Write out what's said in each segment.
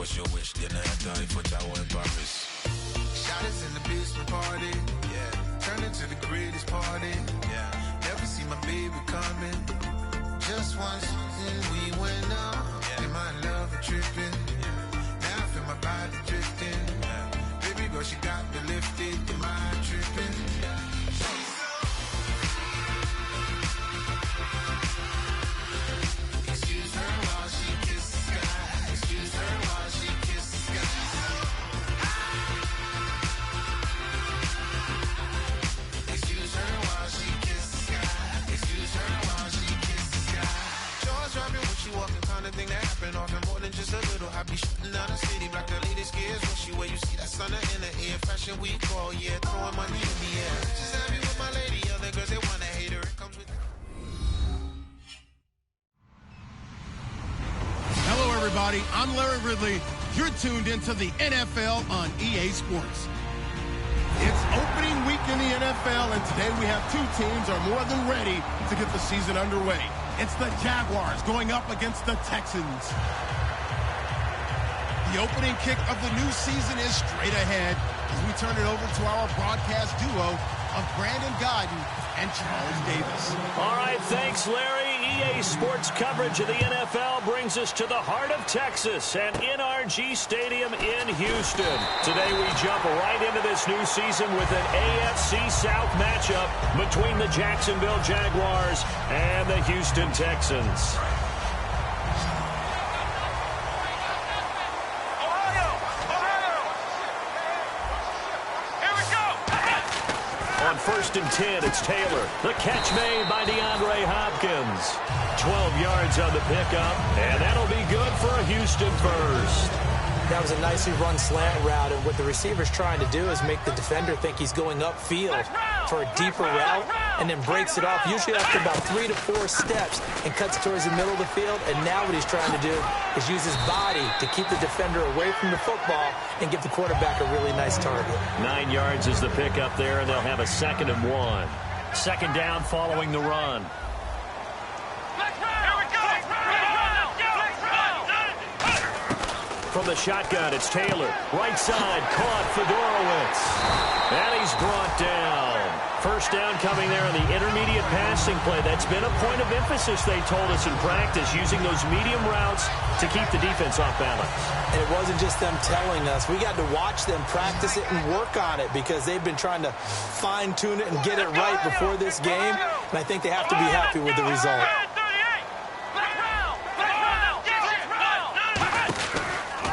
what's your wish? Then I die for Jawa in Paris. Shot is in the basement party. Yeah. Turn into the greatest party. Yeah. Never see my baby coming. Just once and we went up. Yeah. In my love and tripping. Yeah. Now I feel my body drifting. Yeah. Baby girl, she got me lifted. In my tripping. Yeah. Excuse her while she kisses the sky. Excuse her while she kisses the sky. Excuse her while she kisses the sky. Excuse her while she kisses the sky. Jaws dropping when she walking, kind of thing that happen often more than just a little. I be shooting down the city, black the latest gears. When she where you see that sun in the air, fashion week all year, throwing money in the air. Just happy with my lady, other girls they wanna hate her. It comes with. Hello, everybody. I'm Larry Ridley. You're tuned into the NFL on EA Sports. It's opening week in the NFL, and today we have two teams are more than ready to get the season underway. It's the Jaguars going up against the Texans. The opening kick of the new season is straight ahead as we turn it over to our broadcast duo of Brandon Godden and Charles Davis. All right, thanks, Larry. EA Sports coverage of the NFL brings us to the heart of Texas and NRG Stadium in Houston. Today we jump right into this new season with an AFC South matchup between the Jacksonville Jaguars and the Houston Texans. On 1st and 10, it's Taylor. The catch made by DeAndre Hopkins. 12 yards on the pickup, and that'll be good for a Houston first. That was a nicely run slant route, and what the receiver's trying to do is make the defender think he's going upfield for a deeper route, and then breaks it off, usually after about 3 to 4 steps, and cuts towards the middle of the field. And now what he's trying to do is use his body to keep the defender away from the football and give the quarterback a really nice target. 9 yards is the pickup there, and they'll have a 2nd and 1. Second down following the run. From the shotgun, it's Taylor. Right side, caught Fedorowicz. And he's brought down. First down coming there on the intermediate passing play. That's been a point of emphasis, they told us in practice, using those medium routes to keep the defense off balance. And it wasn't just them telling us. We got to watch them practice it and work on it because they've been trying to fine-tune it and get it right before this game. And I think they have to be happy with the result.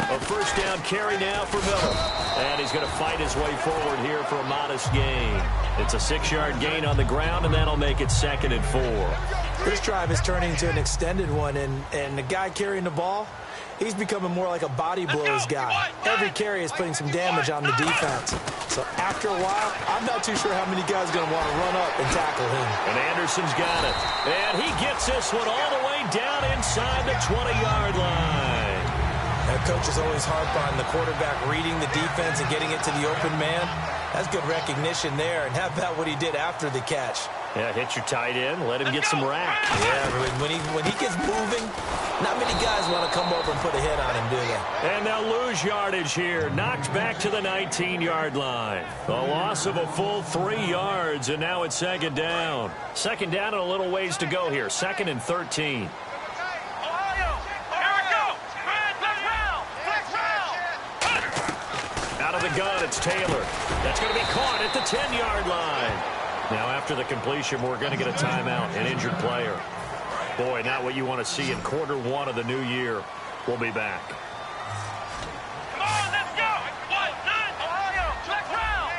A first down carry now for Miller. And he's going to fight his way forward here for a modest gain. It's a 6-yard gain on the ground, and that'll make it 2nd and 4. This drive is turning into an extended one, and the guy carrying the ball, he's becoming more like a body blows guy. Every carry is putting some damage on the defense. So after a while, I'm not too sure how many guys are going to want to run up and tackle him. And Anderson's got it. And he gets this one all the way down inside the 20-yard line. That coach is always harp on the quarterback reading the defense and getting it to the open man. That's good recognition there. And how about what he did after the catch? Yeah, hit your tight end, let him get some rack. Yeah, when he gets moving, not many guys want to come over and put a hit on him, do they? And they'll lose yardage here. Knocked back to the 19-yard line. A loss of a full 3 yards, and now it's 2nd down. 2nd down and a little ways to go here. 2nd and 13. Out of the gun, it's Taylor. That's going to be caught at the 10-yard line. Now, after the completion, we're going to get a timeout, an injured player. Boy, not what you want to see in quarter 1 of the new year. We'll be back. Come on, let's go. Ohio, flex round.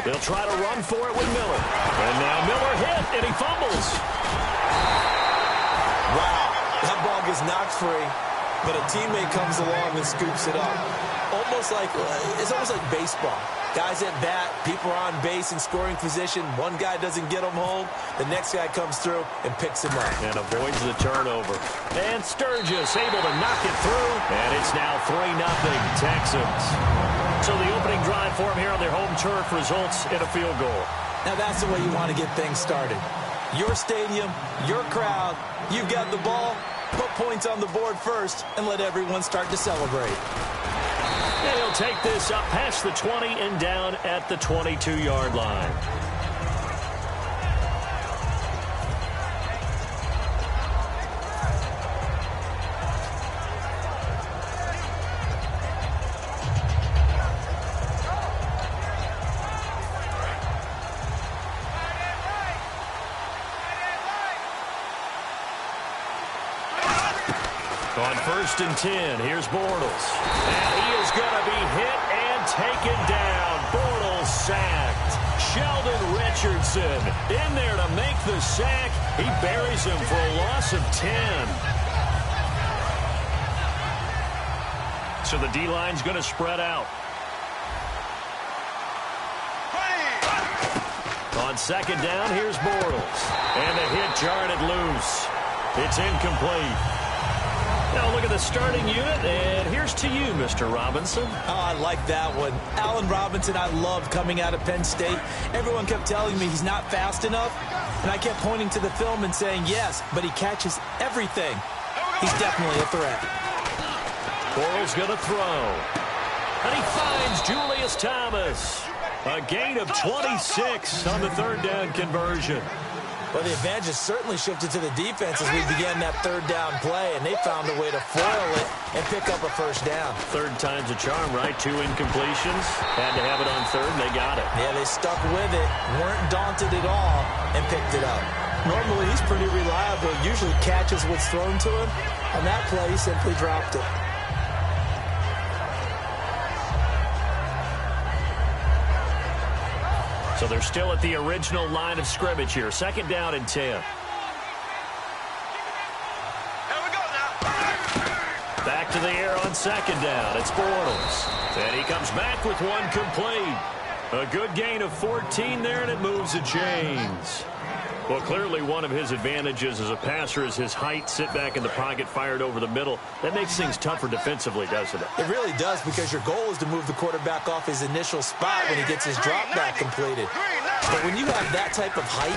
They'll try to run for it with Miller. And now Miller hit, and he fumbles. Wow, that ball gets knocked free. But a teammate comes along and scoops it up. It's almost like baseball. Guys at bat, people are on base in scoring position. One guy doesn't get him home. The next guy comes through and picks him up. And avoids the turnover. And Sturgis able to knock it through. And it's now 3-0 Texans. So the opening drive for them here on their home turf results in a field goal. Now that's the way you want to get things started. Your stadium, your crowd, you've got the ball. Put points on the board first and let everyone start to celebrate. And he'll take this up past the 20 and down at the 22-yard line. On 1st and 10, here's Bortles. And he is going to be hit and taken down. Bortles sacked. Sheldon Richardson in there to make the sack. He buries him for a loss of 10. So the D-line's going to spread out. On 2nd down, here's Bortles. And the hit jarred it loose. It's incomplete. Now look at the starting unit, and here's to you, Mr. Robinson. Oh, I like that one. Allen Robinson, I loved coming out of Penn State. Everyone kept telling me he's not fast enough, and I kept pointing to the film and saying, yes, but he catches everything. He's definitely a threat. Bortles going to throw. And he finds Julius Thomas. A gain of 26 on the 3rd down conversion. Well, the advantage has certainly shifted to the defense as we began that 3rd down play, and they found a way to foil it and pick up a 1st down. 3rd time's a charm, right? 2 incompletions. Had to have it on 3rd, and they got it. Yeah, they stuck with it, weren't daunted at all, and picked it up. Normally, he's pretty reliable. Usually catches what's thrown to him. On that play, he simply dropped it. So they're still at the original line of scrimmage here. 2nd down and 10. Back to the air on 2nd down. It's Bortles. And he comes back with one complete. A good gain of 14 there, and it moves the chains. Well, clearly one of his advantages as a passer is his height. Sit back in the pocket, fired over the middle. That makes things tougher defensively, doesn't it? It really does, because your goal is to move the quarterback off his initial spot when he gets his drop back completed. But when you have that type of height,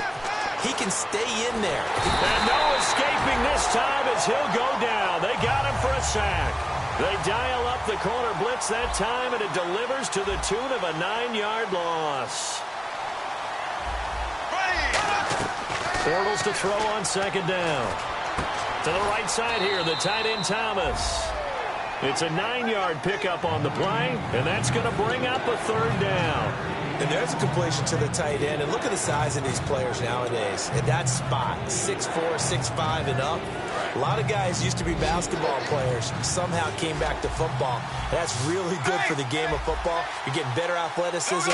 he can stay in there. And no escaping this time as he'll go down. They got him for a sack. They dial up the corner blitz that time, and it delivers to the tune of a 9-yard loss. Bortles to throw on 2nd down. To the right side here, the tight end Thomas. It's a 9-yard pickup on the play, and that's going to bring up a 3rd down. And there's a completion to the tight end. And look at the size of these players nowadays. At that spot, 6'4", 6'5", and up. A lot of guys used to be basketball players, somehow came back to football. That's really good for the game of football. You're getting better athleticism,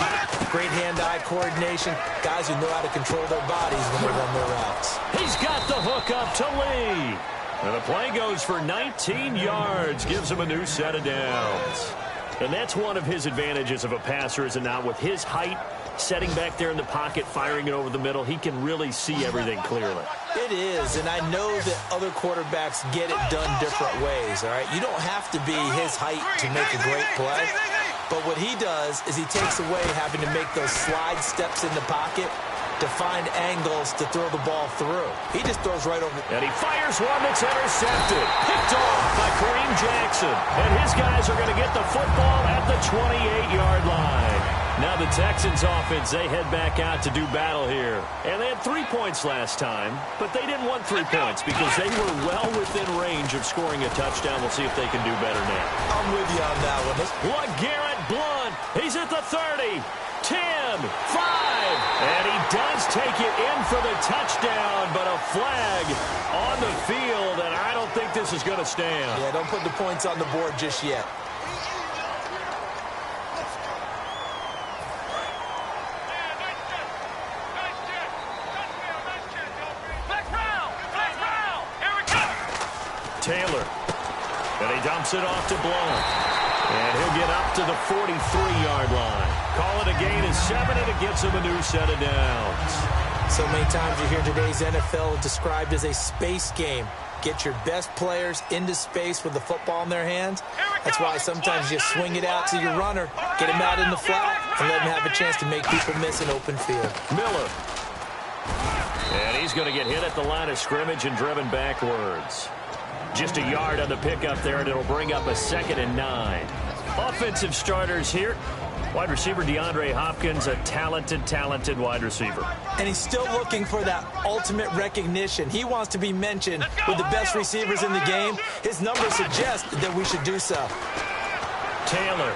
great hand-eye coordination, guys who know how to control their bodies when they run their routes. He's got the hook up to Lee. And the play goes for 19 yards, gives him a new set of downs. And that's one of his advantages of a passer, is now with his height, setting back there in the pocket, firing it over the middle, he can really see everything clearly. It is, and I know that other quarterbacks get it done different ways, all right? You don't have to be his height to make a great play, but what he does is he takes away having to make those slide steps in the pocket to find angles to throw the ball through. He just throws right over. And he fires one that's intercepted. Picked off by Kareem Jackson. And his guys are going to get the football at the 28-yard line. Now the Texans offense, they head back out to do battle here. And they had 3 points last time, but they didn't want 3 points because they were well within range of scoring a touchdown. We'll see if they can do better now. I'm with you on that one. LeGarrette Blount, he's at the 30. 10, 5, and he does take it in for the touchdown, but a flag on the field, and I don't think this is going to stand. Yeah, don't put the points on the board just yet. Taylor, and he dumps it off to Blount. And he'll get up to the 43-yard line. Call it a gain of 7, and it gets him a new set of downs. So many times you hear today's NFL described as a space game. Get your best players into space with the football in their hands. That's why sometimes you swing it out to your runner, get him out in the flat, and let him have a chance to make people miss an open field. Miller. And he's going to get hit at the line of scrimmage and driven backwards. Just a yard on the pickup there, and it'll bring up a 2nd and 9. Offensive starters here. Wide receiver DeAndre Hopkins, a talented wide receiver. And he's still looking for that ultimate recognition. He wants to be mentioned with the best receivers in the game. His numbers suggest that we should do so. Taylor.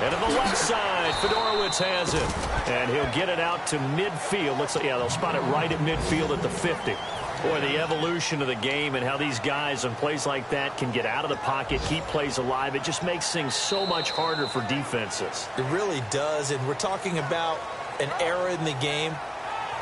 And to the left side, Fedorowicz has it. And he'll get it out to midfield. Looks like, yeah, they'll spot it right at midfield at the 50. Boy, the evolution of the game and how these guys on plays like that can get out of the pocket, keep plays alive, it just makes things so much harder for defenses. It really does, and we're talking about an era in the game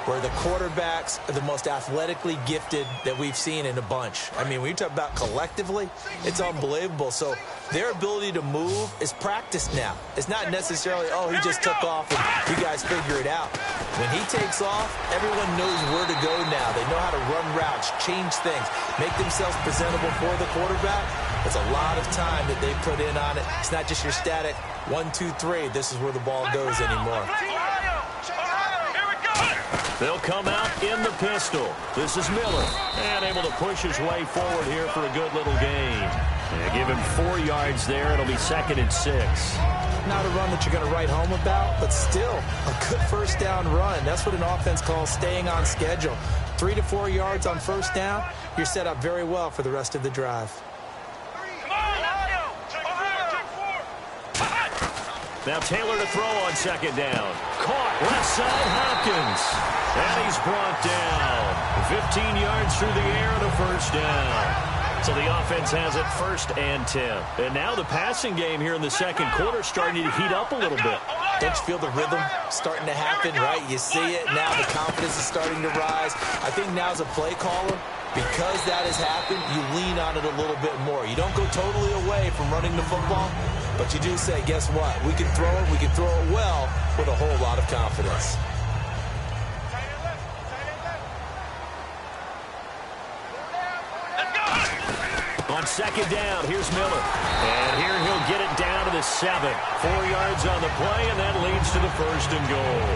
where the quarterbacks are the most athletically gifted that we've seen in a bunch. I mean, when you talk about collectively, it's unbelievable. So their ability to move is practiced now. It's not necessarily, oh, he just took off and you guys figure it out. When he takes off, everyone knows where to go now. They know how to run routes, change things, make themselves presentable for the quarterback. It's a lot of time that they put in on it. It's not just your static 1, 2, 3. This is where the ball goes anymore. They'll come out in the pistol. This is Miller. And able to push his way forward here for a good little gain. And give him 4 yards there. It'll be 2nd and 6. Not a run that you're going to write home about, but still a good first down run. That's what an offense calls staying on schedule. 3 to 4 yards on first down. You're set up very well for the rest of the drive. Now Taylor to throw on 2nd down. Caught left side, Hopkins. And he's brought down. 15 yards through the air and a first down. So the offense has it 1st and 10. And now the passing game here in the second quarter starting to heat up a little bit. Don't you feel the rhythm starting to happen, right? You see it. Now the confidence is starting to rise. I think now as a play caller, because that has happened, you lean on it a little bit more. You don't go totally away from running the football, but you do say, guess what? We can throw it. We can throw it well with a whole lot of confidence. On 2nd down, here's Miller. And here he'll get it down to the 7. 4 yards on the play, and that leads to the 1st and goal.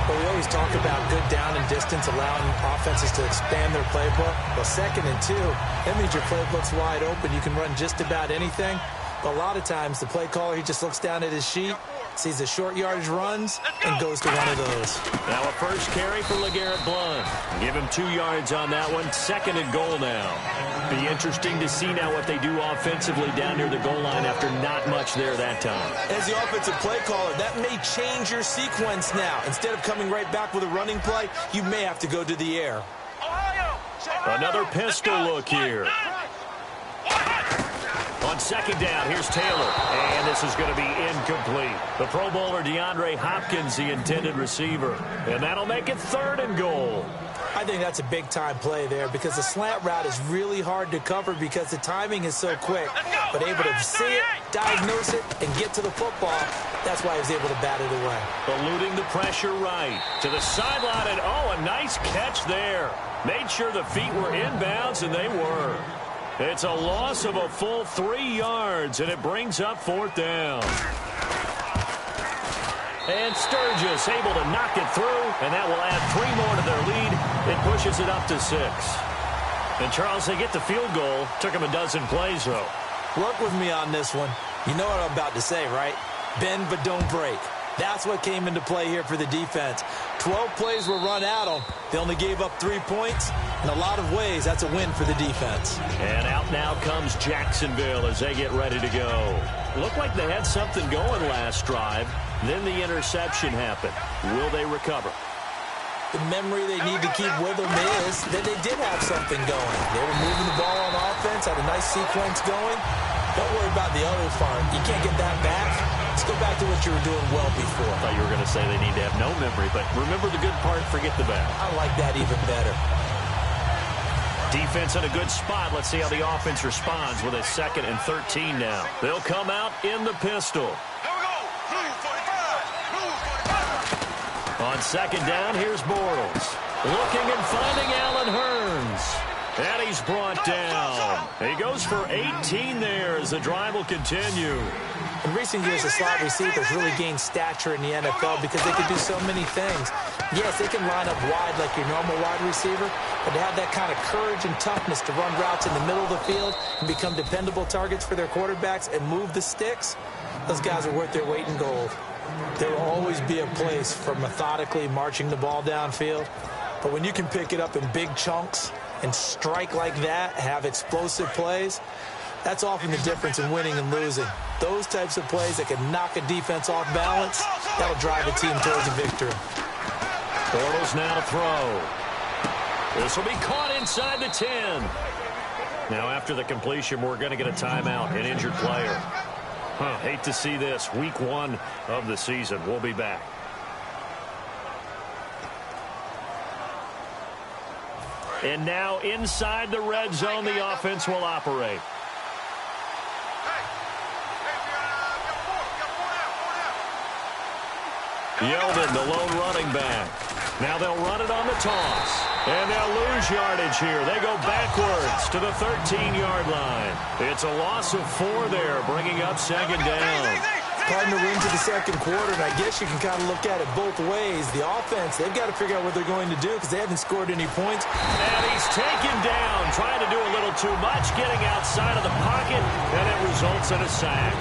Well, we always talk about good down and distance, allowing offenses to expand their playbook. Well, 2nd and 2, that means your playbook's wide open. You can run just about anything. But a lot of times, the play caller, he just looks down at his sheet, sees the short yardage runs, and goes to one of those. Now a first carry for LeGarrette Blount. Give him 2 yards on that one. 2nd and goal now. Be interesting to see now what they do offensively down near the goal line after not much there that time. As the offensive play caller, that may change your sequence now. Instead of coming right back with a running play, you may have to go to the air. Another pistol look here. On 2nd down, here's Taylor. And this is going to be incomplete. The Pro Bowler DeAndre Hopkins, the intended receiver. And that'll make it 3rd and goal. I think that's a big-time play there because the slant route is really hard to cover because the timing is so quick. But able to see it, diagnose it, and get to the football, that's why he was able to bat it away. Eluding the pressure right. To the sideline, and oh, a nice catch there. Made sure the feet were inbounds, and they were. It's a loss of a full 3 yards, and it brings up 4th down. And Sturgis able to knock it through, and that will add 3 more to their lead. It pushes it up to 6. And, Charles, they get the field goal. Took them a dozen plays, though. Work with me on this one. You know what I'm about to say, right? Bend but don't break. That's what came into play here for the defense. 12 plays were run at them. They only gave up 3 points. In a lot of ways, that's a win for the defense. And out now comes Jacksonville as they get ready to go. Looked like they had something going last drive. Then the interception happened. Will they recover? The memory they need to keep with them is that they did have something going. They were moving the ball on offense, had a nice sequence going. Don't worry about the other part. You can't get that back. Let's go back to what you were doing well before. I thought you were going to say they need to have no memory, but remember the good part, forget the bad. I like that even better. Defense in a good spot. Let's see how the offense responds with a 2nd and 13 now. They'll come out in the pistol. On 2nd down, here's Bortles. Looking and finding Allen Hurns. And he's brought down. He goes for 18 there as the drive will continue. In recent years, the slot receivers really gained stature in the NFL because they can do so many things. Yes, they can line up wide like your normal wide receiver, but to have that kind of courage and toughness to run routes in the middle of the field and become dependable targets for their quarterbacks and move the sticks, those guys are worth their weight in gold. There will always be a place for methodically marching the ball downfield, but when you can pick it up in big chunks and strike like that, have explosive plays, that's often the difference in winning and losing. Those types of plays that can knock a defense off balance, that'll drive a team towards a victory. Bortles now to throw. This will be caught inside the 10. Now after the completion, we're going to get a timeout, an injured player. Hate to see this. Week 1 of the season. We'll be back. And now inside the red zone, the offense will operate. Yeldon, the lone running back. Now they'll run it on the toss. And they'll lose yardage here. They go backwards to the 13-yard line. It's a loss of 4 there, bringing up second down. Cardinal wins in the second quarter, and I guess you can kind of look at it both ways. The offense, they've got to figure out what they're going to do because they haven't scored any points. And he's taken down, trying to do a little too much, getting outside of the pocket, and it results in a sack.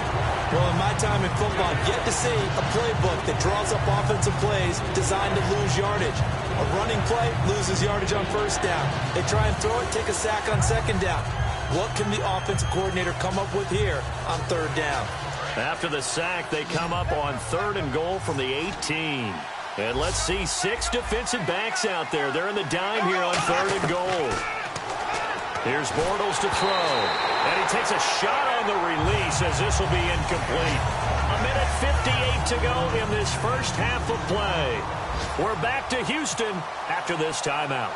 Well, in my time in football, I've yet to see a playbook that draws up offensive plays designed to lose yardage. A running play loses yardage on first down. They try and throw it, take a sack on second down. What can the offensive coordinator come up with here on third down? After the sack, they come up on 3rd and goal from the 18. And let's see, 6 defensive backs out there. They're in the dime here on 3rd and goal. Here's Bortles to throw. And he takes a shot on the release as this will be incomplete. 1:58 to go in this first half of play. We're back to Houston after this timeout.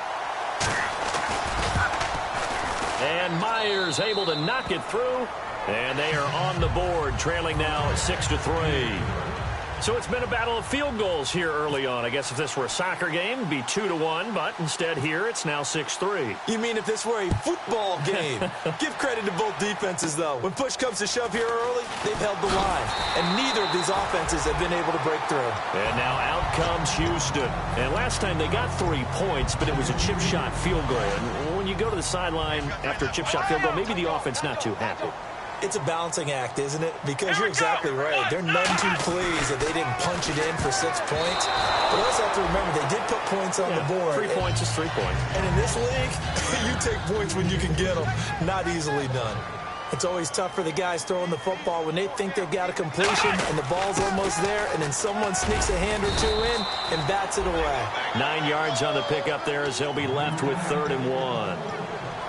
And Myers able to knock it through. And they are on the board, trailing now at 6-3. So it's been a battle of field goals here early on. I guess if this were a soccer game, it'd be 2-1, but instead here it's now 6-3. You mean if this were a football game? Give credit to both defenses, though. When push comes to shove here early, they've held the line. And neither of these offenses have been able to break through. And now out comes Houston. And last time they got 3 points, but it was a chip shot field goal. And when you go to the sideline after a chip shot field goal, maybe the offense not too happy. It's a balancing act, isn't it? Because you're exactly right. They're none too pleased that they didn't punch it in for 6 points. But you also have to remember, they did put points on the board. 3 points is 3 points. And in this league, you take points when you can get them. Not easily done. It's always tough for the guys throwing the football when they think they've got a completion and the ball's almost there, and then someone sneaks a hand or 2 in and bats it away. 9 yards on the pickup there as they'll be left with 3rd and 1.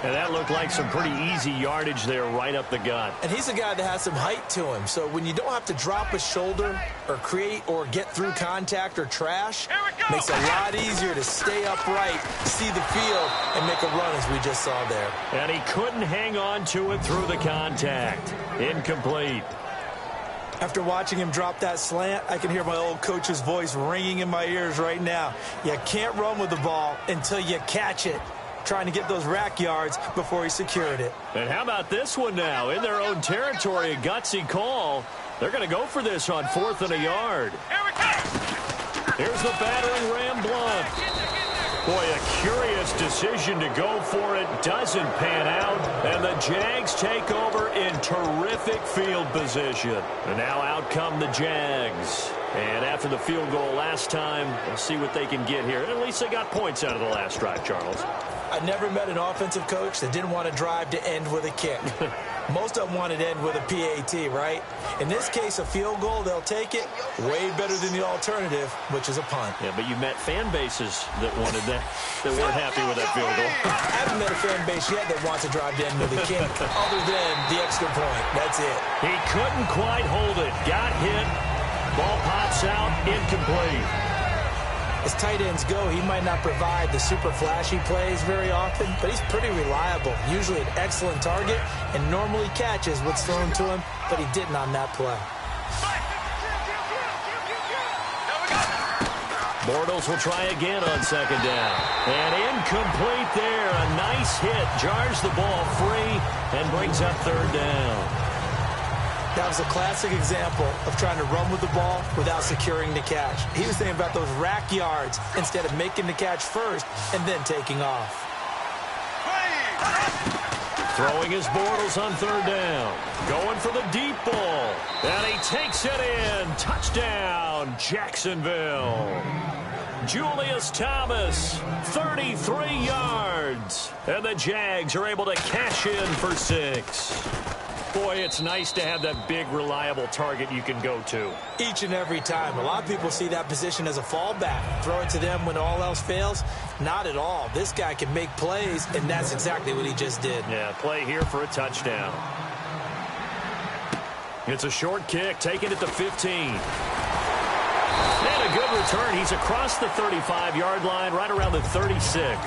And that looked like some pretty easy yardage there right up the gut. And he's a guy that has some height to him. So when you don't have to drop a shoulder or create or get through contact or trash, makes it a lot easier to stay upright, see the field, and make a run as we just saw there. And he couldn't hang on to it through the contact. Incomplete. After watching him drop that slant, I can hear my old coach's voice ringing in my ears right now. You can't run with the ball until you catch it. Trying to get those rack yards before he secured it. And how about this one now? In their own territory, a gutsy call. They're going to go for this on 4th and a yard. Here's the battering Ram Blunt. Boy, a curious decision to go for it. Doesn't pan out. And the Jags take over in terrific field position. And now out come the Jags. And after the field goal last time, we'll see what they can get here. At least they got points out of the last drive, Charles. I never met an offensive coach that didn't want to drive to end with a kick. Most of them wanted to end with a PAT, right? In this case, a field goal, they'll take it. Way better than the alternative, which is a punt. Yeah, but you met fan bases that wanted that, that weren't happy with that field goal. I haven't met a fan base yet that wants to drive to end with a kick, other than the extra point. That's it. He couldn't quite hold it. Got hit. Ball pops out. Incomplete. As tight ends go, he might not provide the super flashy plays very often, but he's pretty reliable. Usually an excellent target and normally catches what's thrown to him, but he didn't on that play. Bortles will try again on second down. And incomplete there. A nice hit. Jars the ball free and brings up third down. That was a classic example of trying to run with the ball without securing the catch. He was thinking about those rack yards instead of making the catch first and then taking off. Throwing his Bortles on third down. Going for the deep ball. And he takes it in. Touchdown, Jacksonville. Julius Thomas, 33 yards. And the Jags are able to cash in for 6. Boy, it's nice to have that big, reliable target you can go to. Each and every time. A lot of people see that position as a fallback. Throw it to them when all else fails. Not at all. This guy can make plays, and that's exactly what he just did. Yeah, play here for a touchdown. It's a short kick, taken at the 15. And a good return. He's across the 35-yard line, right around the 36.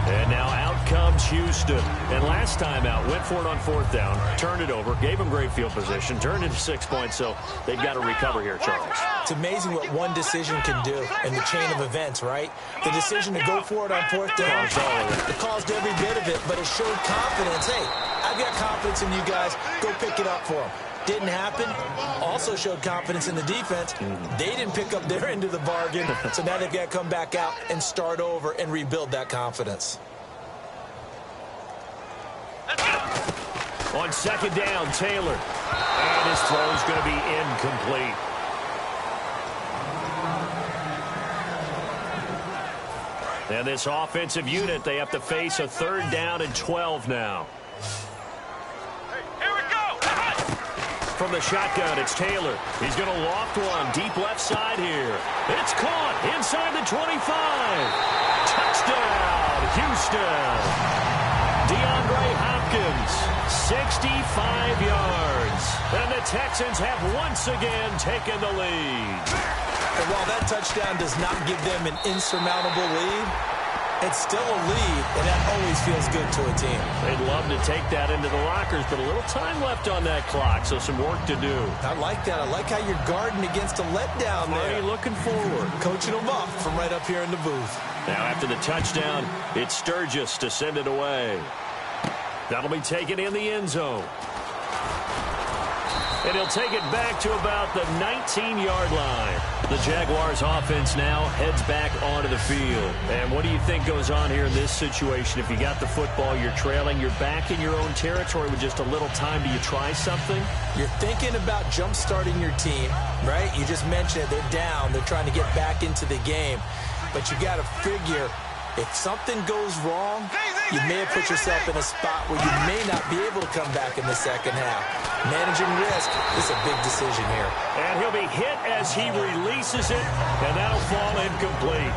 And now out comes Houston. And last time out, went for it on fourth down, turned it over, gave him great field position, turned into 6 points, so they've got to recover here, Charles. It's amazing what one decision can do in the chain of events, right? The decision to go for it on fourth down, it caused every bit of it, but it showed confidence. Hey, I've got confidence in you guys. Go pick it up for them. Didn't happen. Also showed confidence in the defense. They didn't pick up their end of the bargain, so now they've got to come back out and start over and rebuild that confidence. On second down, Taylor. And his throw is going to be incomplete. And this offensive unit, they have to face a third down and 12 now. From the shotgun, it's Taylor. He's going to loft one deep left side here. It's caught inside the 25. Touchdown, Houston. DeAndre Hopkins, 65 yards. And the Texans have once again taken the lead. And while that touchdown does not give them an insurmountable lead, it's still a lead, and that always feels good to a team. They'd love to take that into the lockers, but a little time left on that clock, so some work to do. I like that. I like how you're guarding against a letdown there. Are you looking forward? Coaching them up from right up here in the booth. Now after the touchdown, it's Sturgis to send it away. That'll be taken in the end zone. And he'll take it back to about the 19-yard line. The Jaguars offense now heads back onto the field. And what do you think goes on here in this situation? If you got the football, you're trailing, you're back in your own territory with just a little time. Do you try something? You're thinking about jump-starting your team, right? You just mentioned it. They're down. They're trying to get back into the game. But you got to figure, if something goes wrong, you may have put yourself in a spot where you may not be able to come back in the second half. Managing risk is a big decision here. And he'll be hit as he releases it, and that'll fall incomplete.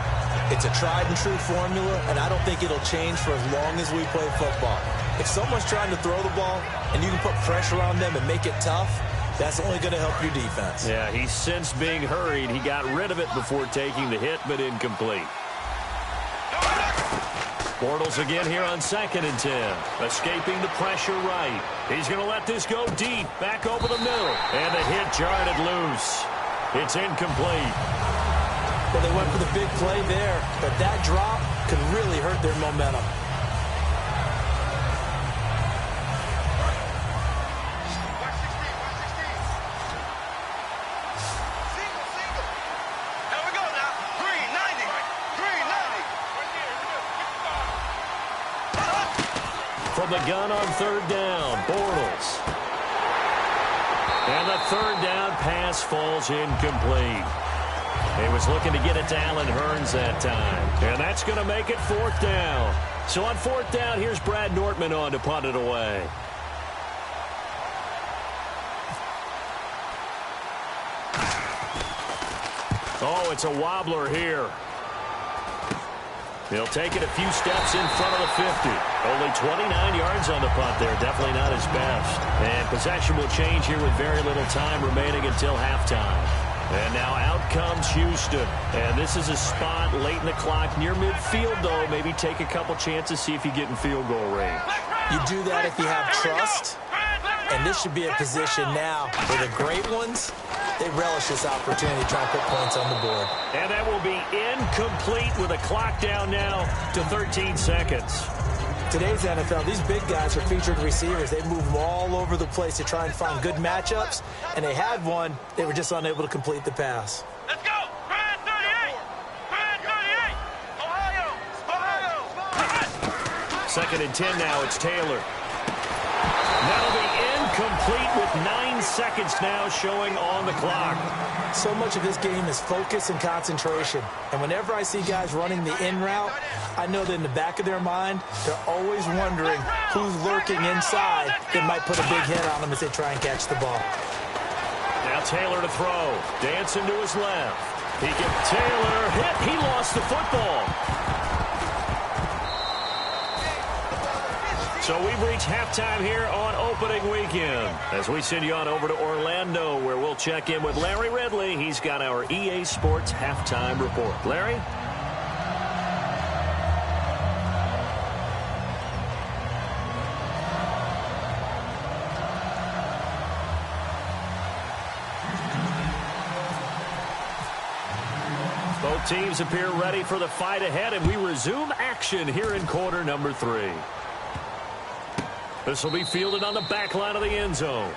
It's a tried-and-true formula, and I don't think it'll change for as long as we play football. If someone's trying to throw the ball, and you can put pressure on them and make it tough, that's only going to help your defense. Yeah, he's since being hurried. He got rid of it before taking the hit, but incomplete. Bortles again here on 2nd and 10. Escaping the pressure right. He's going to let this go deep. Back over the middle. And the hit jarred it loose. It's incomplete. Well, they went for the big play there, but that drop could really hurt their momentum. From the gun on third down, Bortles. And the third down pass falls incomplete. He was looking to get it to Allen Hurns that time. And that's going to make it fourth down. So on fourth down, here's Brad Nortman on to punt it away. Oh, it's a wobbler here. He'll take it a few steps in front of the 50. Only 29 yards on the punt there. Definitely not his best. And possession will change here with very little time remaining until halftime. And now out comes Houston. And this is a spot late in the clock near midfield, though. Maybe take a couple chances, see if you get in field goal range. You do that if you have trust. And this should be a position now where the great ones, They relish this opportunity to try and put points on the board. And that will be incomplete with a clock down now to 13 seconds. Today's NFL, these big guys are featured receivers. They move them all over the place to try and find good matchups, and they had one. They were just unable to complete the pass. Let's go! Brand 38! Brand 38! Ohio! Second and 10 now. It's Taylor. That'll be incomplete with 9 seconds now showing on the clock. So much of this game is focus and concentration. And whenever I see guys running the in route, I know that in the back of their mind, they're always wondering who's lurking inside that might put a big hit on them as they try and catch the ball. Now Taylor to throw. Dancing to his left. Taylor hit. He lost the football. So we've reached halftime here on opening weekend as we send you on over to Orlando, where we'll check in with Larry Ridley. He's got our EA Sports halftime report. Larry? Both teams appear ready for the fight ahead, and we resume action here in quarter number 3. This will be fielded on the back line of the end zone.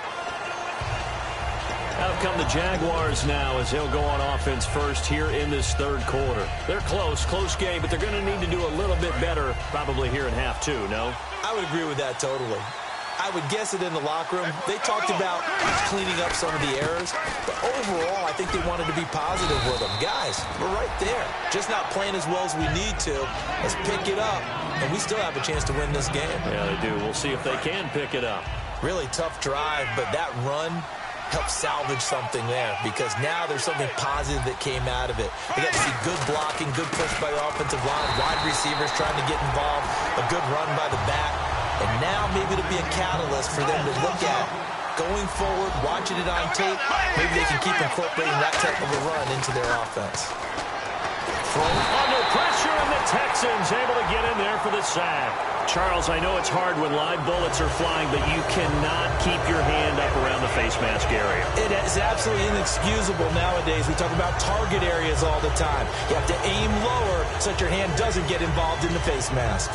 Out come the Jaguars now as they'll go on offense first here in this third quarter. They're close game, but they're going to need to do a little bit better probably here in half 2, no? I would agree with that totally. I would guess it in the locker room. They talked about cleaning up some of the errors, but overall, I think they wanted to be positive with them. Guys, we're right there. Just not playing as well as we need to. Let's pick it up, and we still have a chance to win this game. Yeah, they do. We'll see if they can pick it up. Really tough drive, but that run helped salvage something there because now there's something positive that came out of it. They got to see good blocking, good push by the offensive line, wide receivers trying to get involved, a good run by the back. And now maybe it'll be a catalyst for them to look at going forward, watching it on tape. Maybe they can keep incorporating that type of a run into their offense. Thrown under pressure, and the Texans able to get in there for the sack. Charles, I know it's hard when live bullets are flying, but you cannot keep your hand up around the face mask area. It is absolutely inexcusable nowadays. We talk about target areas all the time. You have to aim lower so that your hand doesn't get involved in the face mask.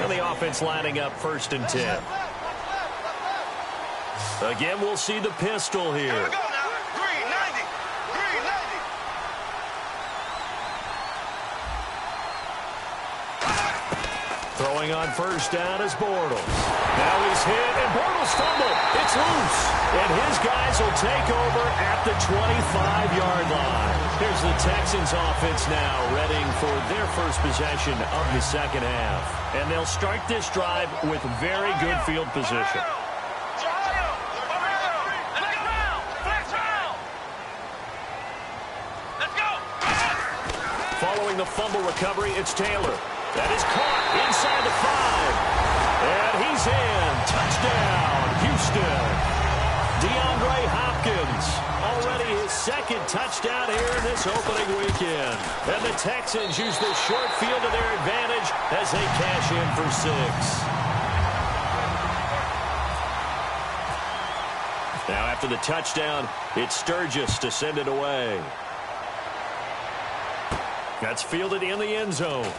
The offense lining up first and 10. Again, we'll see the pistol here. Here we go now. 390. 390. Throwing on first down is Bortles. Now he's hit, and Bortles fumbled. It's loose. And his guys will take over at the 25-yard line. Here's the Texans offense now, readying for their first possession of the second half. And they'll start this drive with very good field position. Following the fumble recovery, it's Taylor. That is caught inside the 5. And he's in. Touchdown, Houston. DeAndre Hopkins, already his second touchdown here in this opening weekend. And the Texans use the short field to their advantage as they cash in for 6. Now after the touchdown, it's Sturgis to send it away. That's fielded in the end zone.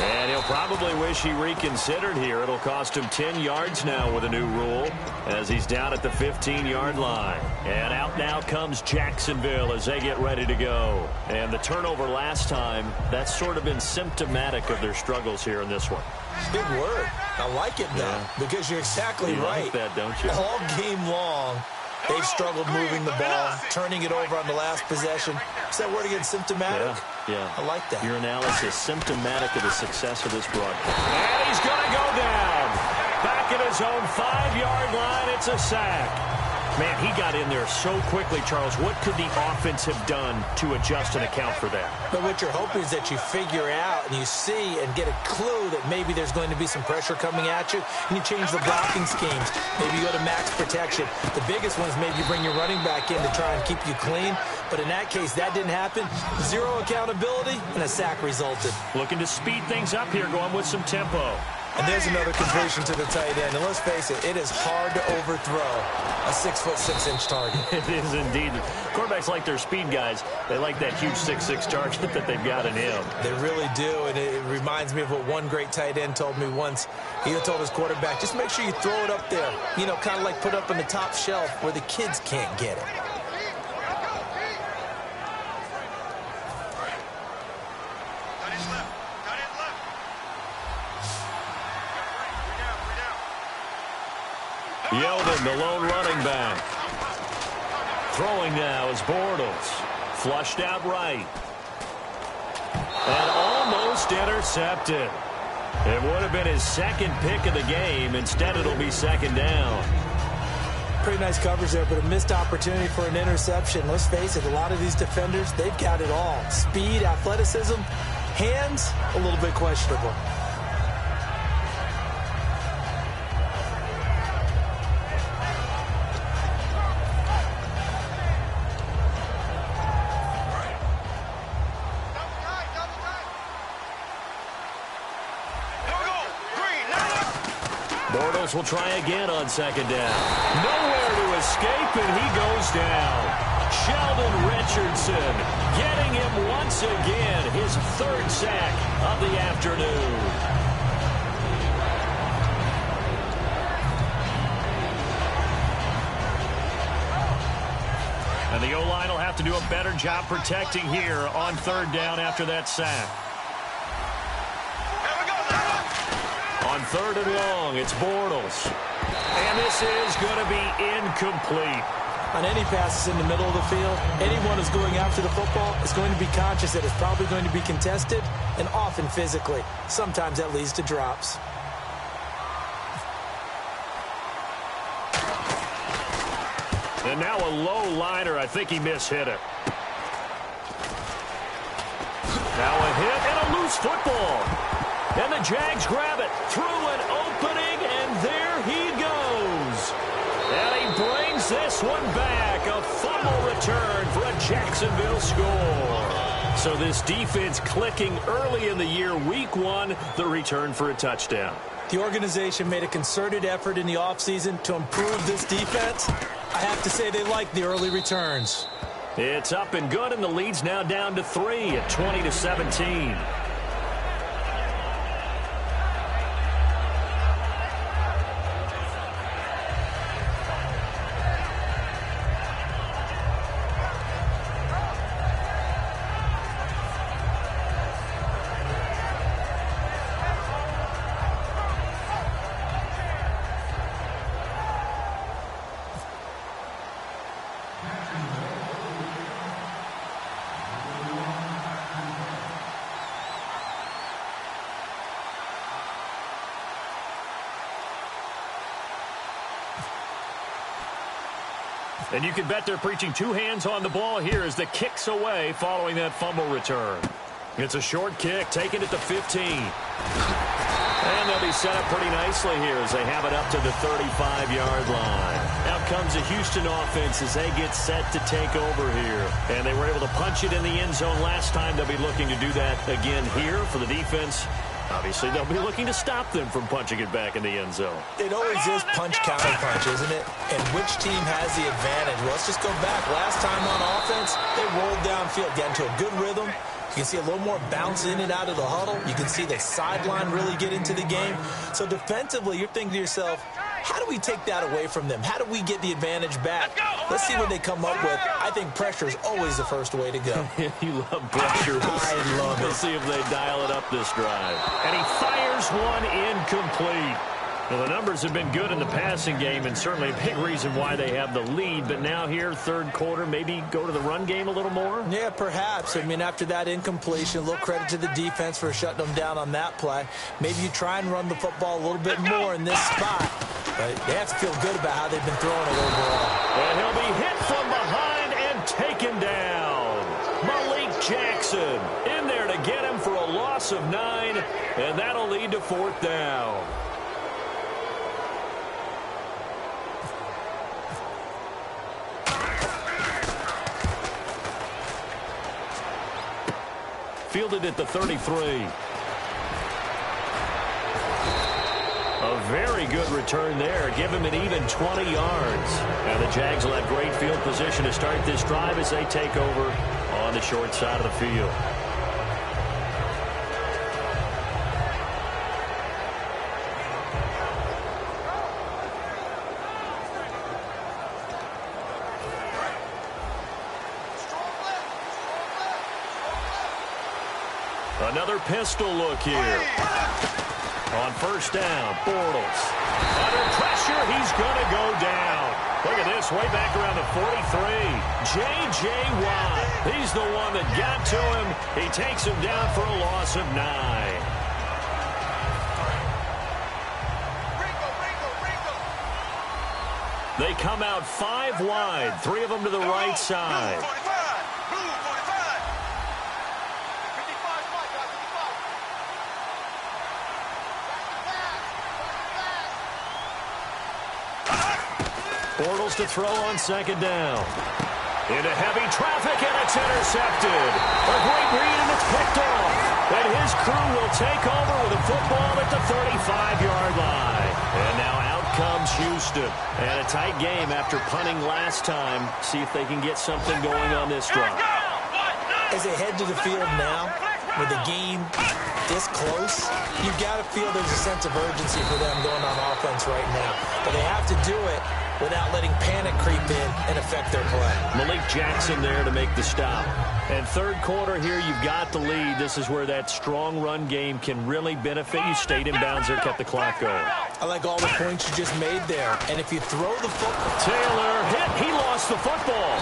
And he'll probably wish he reconsidered here. It'll cost him 10 yards now with a new rule as he's down at the 15-yard line. And out now comes Jacksonville as they get ready to go. And the turnover last time, that's sort of been symptomatic of their struggles here in this one. Big word. I like it now because you're exactly right. Like that, don't you? All game long, they've struggled moving the ball, turning it over on the last possession. Is that word again, symptomatic? Yeah. I like that. Your analysis, symptomatic of the success of this broadcast. And he's going to go down. Back at his own 5-yard line, it's a sack. Man, he got in there so quickly, Charles. What could the offense have done to adjust and account for that? But what you're hoping is that you figure out and you see and get a clue that maybe there's going to be some pressure coming at you, and you change the blocking schemes. Maybe you go to max protection. The biggest one is maybe you bring your running back in to try and keep you clean. But in that case, that didn't happen. Zero accountability, and a sack resulted. Looking to speed things up here, going with some tempo. And there's another completion to the tight end. And let's face it, it is hard to overthrow a 6'6" target. It is indeed. Quarterbacks like their speed guys. They like that huge 6'6" target that they've got in him. They really do, and it reminds me of what one great tight end told me once. He told his quarterback, just make sure you throw it up there. You know, kind of like put up on the top shelf where the kids can't get it. Yeldon, the lone running back. Throwing now is Bortles. Flushed out right. And almost intercepted. It would have been his second pick of the game. Instead, it'll be second down. Pretty nice coverage there, but a missed opportunity for an interception. Let's face it, a lot of these defenders, they've got it all. Speed, athleticism, hands, a little bit questionable. Bortles will try again on second down. Nowhere to escape, and he goes down. Sheldon Richardson getting him once again, his third sack of the afternoon. And the O-line will have to do a better job protecting here on third down after that sack. On third and long, it's Bortles. And this is going to be incomplete. On any passes in the middle of the field, anyone who's going after the football is going to be conscious that it's probably going to be contested, and often physically. Sometimes that leads to drops. And now a low liner. I think he mishit it. Now a hit and a loose football. And the Jags grab it through an opening, and there he goes. And he brings this one back. A fumble return for a Jacksonville score. So this defense clicking early in the year. Week one, the return for a touchdown. The organization made a concerted effort in the offseason to improve this defense. I have to say they like the early returns. It's up and good, and the lead's now down to 3 at 20-17. And you can bet they're preaching two hands on the ball here as the kick's away following that fumble return. It's a short kick, taken at the 15. And they'll be set up pretty nicely here as they have it up to the 35-yard line. Out comes the Houston offense as they get set to take over here. And they were able to punch it in the end zone last time. They'll be looking to do that again here for the defense. Obviously, they'll be looking to stop them from punching it back in the end zone. It always is punch-counter-punch, isn't it? And which team has the advantage? Well, let's just go back. Last time on offense, they rolled downfield, got into a good rhythm. You can see a little more bounce in and out of the huddle. You can see the sideline really get into the game. So defensively, you're thinking to yourself, how do we take that away from them? How do we get the advantage back? Let's see what they come up with. I think pressure is always the first way to go. You love pressure. I love it. We'll see if they dial it up this drive. And he fires one incomplete. Well, the numbers have been good in the passing game, and certainly a big reason why they have the lead. But now here, third quarter, maybe go to the run game a little more? Yeah, perhaps. I mean, after that incompletion, a little credit to the defense for shutting them down on that play. Maybe you try and run the football a little bit more in this spot. But they have to feel good about how they've been throwing it overall. And he'll be hit from behind and taken down. Malik Jackson in there to get him for a loss of 9, and that'll lead to 4th down. Fielded at the 33. A very good return there. Give him an even 20 yards. And the Jags will have great field position to start this drive as they take over on the short side of the field. Another pistol look here. On 1st down, Bortles. Under pressure, he's going to go down. Look at this, way back around the 43. J.J. Watt, he's the one that got to him. He takes him down for a loss of 9. They come out 5 wide, 3 of them to the right side. Bortles to throw on 2nd down. Into heavy traffic, and it's intercepted. A great read, and it's picked off. And his crew will take over with a football at the 35-yard line. And now out comes Houston. And a tight game after punting last time. See if they can get something going on this drive. As they head to the field now, with the game this close, you've got to feel there's a sense of urgency for them going on offense right now. But they have to do it without letting panic creep in and affect their play. Malik Jackson there to make the stop. And 3rd quarter here, you've got the lead. This is where that strong run game can really benefit you. Stayed in bounds there, kept the clock going. I like all the points you just made there. And if you throw the football... Taylor hit. He lost the football.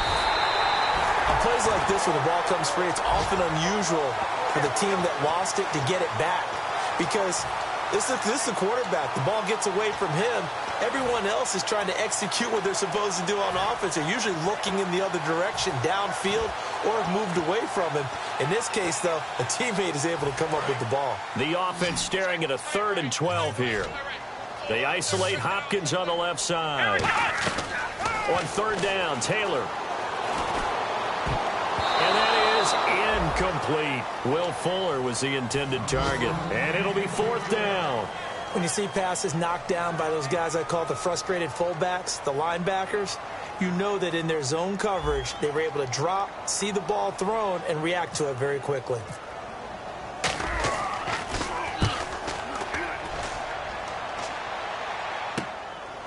On plays like this where the ball comes free, it's often unusual for the team that lost it to get it back. Because this is the quarterback. The ball gets away from him. Everyone else is trying to execute what they're supposed to do on offense. They're usually looking in the other direction, downfield, or have moved away from him. In this case, though, a teammate is able to come up with the ball. The offense staring at a 3rd and 12 here. They isolate Hopkins on the left side. On 3rd down, Taylor. And that is incomplete. Will Fuller was the intended target. And it'll be 4th down. When you see passes knocked down by those guys I call the frustrated fullbacks, the linebackers, you know that in their zone coverage, they were able to drop, see the ball thrown, and react to it very quickly.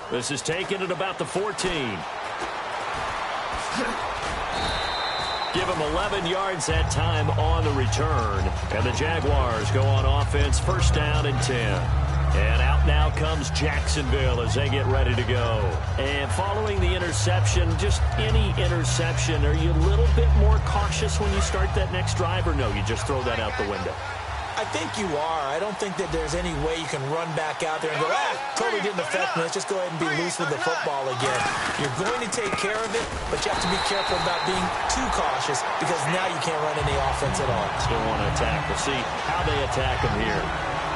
This is taken at about the 14. Give him 11 yards that time on the return. And the Jaguars go on offense, 1st down and 10. And out now comes Jacksonville as they get ready to go. And following the interception, just any interception, are you a little bit more cautious when you start that next drive, or no, you just throw that out the window? I think you are. I don't think that there's any way you can run back out there and go, totally didn't affect me. Let's just go ahead and be loose with the football again. You're going to take care of it, but you have to be careful about being too cautious because now you can't run any offense at all. Still want to attack. We'll see how they attack them here.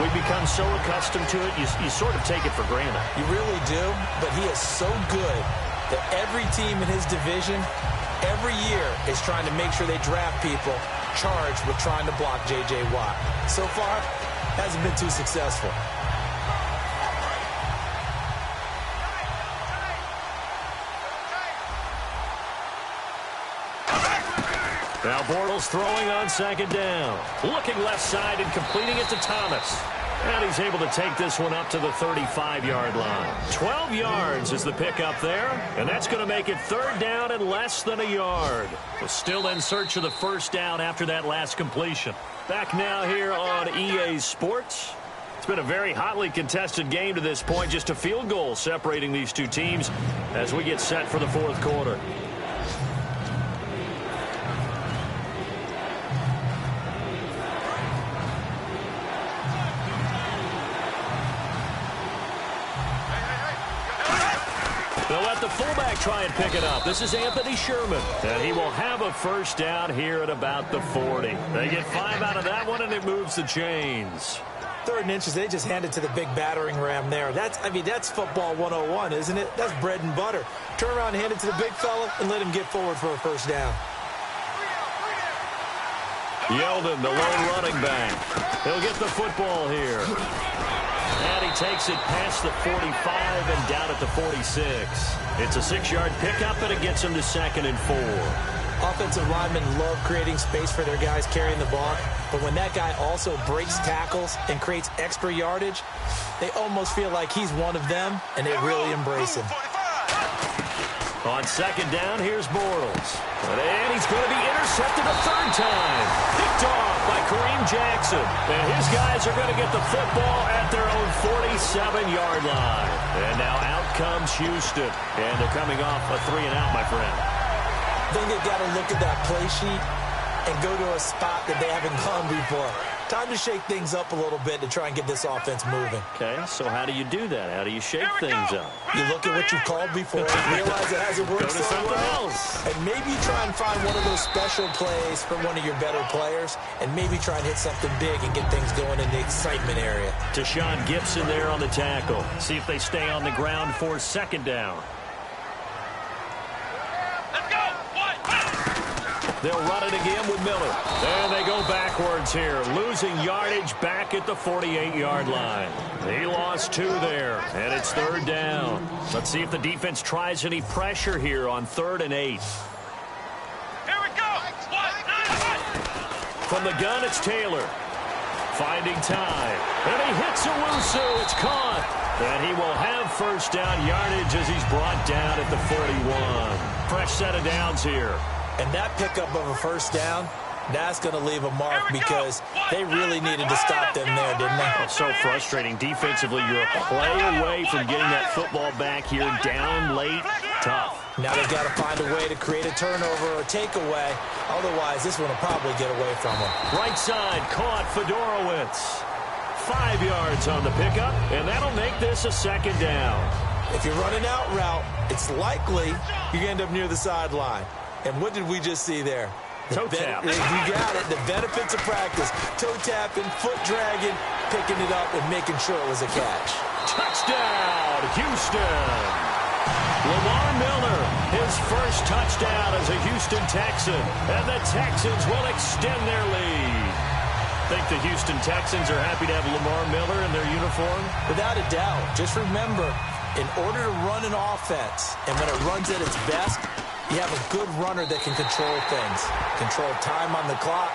We become so accustomed to it, you sort of take it for granted. You really do, but he is so good that every team in his division every year is trying to make sure they draft people charged with trying to block J.J. Watt. So far, hasn't been too successful. Now Bortles throwing on 2nd down. Looking left side and completing it to Thomas. And he's able to take this one up to the 35-yard line. 12 yards is the pickup there. And that's going to make it 3rd down and less than a yard. We're still in search of the 1st down after that last completion. Back now here on EA Sports. It's been a very hotly contested game to this point. Just a field goal separating these two teams as we get set for the 4th quarter. The They'll let the fullback try and pick it up. This is Anthony Sherman. And he will have a first down here at about the 40. They get 5 out of that one, and it moves the chains. 3rd and inches, they just handed to the big battering ram there. That's football 101, isn't it? That's bread and butter. Turn around and hand it to the big fella and let him get forward for a first down. Yeldon, the lone running back. He'll get the football here. And he takes it past the 45 and down at the 46. It's a 6-yard pickup, and it gets him to 2nd and 4. Offensive linemen love creating space for their guys carrying the ball, but when that guy also breaks tackles and creates extra yardage, they almost feel like he's one of them, and they really embrace him. On 2nd down, here's Bortles. And he's going to be intercepted a 3rd time. Picked off by Kareem Jackson. And his guys are going to get the football at their own 47-yard line. And now out comes Houston. And they're coming off a 3-and-out, my friend. I think they've got to look at that play sheet and go to a spot that they haven't gone before. Time to shake things up a little bit to try and get this offense moving. Okay, so how do you do that? How do you shake things up? You look at what you've called before and realize it hasn't worked Go to so something well. else. And maybe try and find one of those special plays from one of your better players and maybe try and hit something big and get things going in the excitement area. Deshaun Gibson there on the tackle. See if they stay on the ground for 2nd down. They'll run it again with Miller. And they go backwards here, losing yardage back at the 48-yard line. He lost 2 there, and it's 3rd down. Let's see if the defense tries any pressure here on 3rd and 8. Here we go. From the gun, it's Taylor. Finding time. And he hits Owusu. It's caught. And he will have first down yardage as he's brought down at the 41. Fresh set of downs here. And that pickup of a first down, that's going to leave a mark because they really needed to stop them there, didn't they? Oh, so frustrating. Defensively, you're a play away from getting that football back here. Down late, tough. Now they've got to find a way to create a turnover or takeaway. Otherwise, this one will probably get away from them. Right side, caught Fedorowicz. 5 yards on the pickup, and that'll make this a 2nd down. If you're running out route, it's likely you end up near the sideline. And what did we just see there? Toe tap. You got it. The benefits of practice. Toe tapping, foot dragging, picking it up, and making sure it was a catch. Touchdown, Houston. Lamar Miller, his first touchdown as a Houston Texan. And the Texans will extend their lead. Think the Houston Texans are happy to have Lamar Miller in their uniform? Without a doubt. Just remember, in order to run an offense, and when it runs at its best, you have a good runner that can control things, control time on the clock,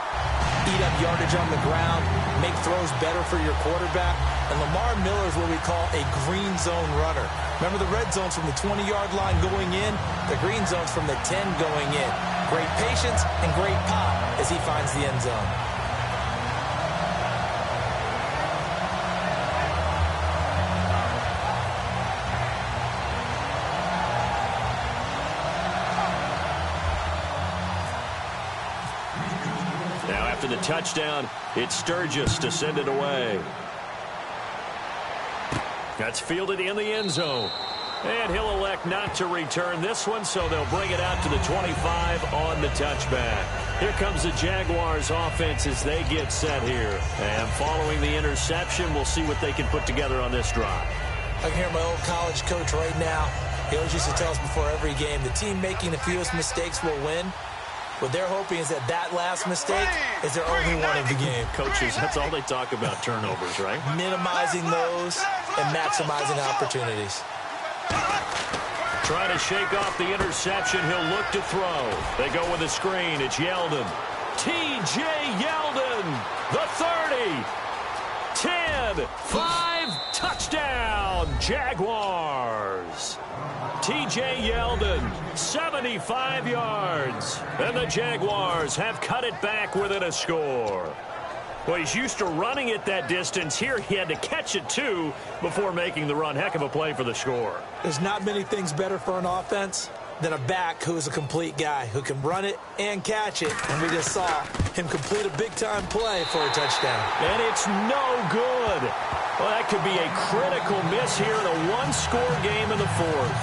eat up yardage on the ground, make throws better for your quarterback. And Lamar Miller is what we call a green zone runner. Remember the red zone's from the 20-yard line going in, the green zone's from the 10 going in. Great patience and great pop as he finds the end zone. After the touchdown, it's Sturgis to send it away. That's fielded in the end zone. And he'll elect not to return this one, so they'll bring it out to the 25 on the touchback. Here comes the Jaguars offense as they get set here. And following the interception, we'll see what they can put together on this drive. I can hear my old college coach right now. He always used to tell us before every game, the team making the fewest mistakes will win. What they're hoping is that last mistake is their only one of the game. Coaches, that's all they talk about, turnovers, right? Minimizing those and maximizing opportunities. Trying to shake off the interception. He'll look to throw. They go with a screen. It's Yeldon. T.J. Yeldon, the 30. 10, 5, touchdown, Jaguars. T.J. Yeldon, 75 yards. And the Jaguars have cut it back within a score. Well, he's used to running it that distance. Here he had to catch it, too, before making the run. Heck of a play for the score. There's not many things better for an offense than a back who is a complete guy who can run it and catch it. And we just saw him complete a big-time play for a touchdown. And it's no good. Well, that could be a critical miss here in a one-score game in the fourth.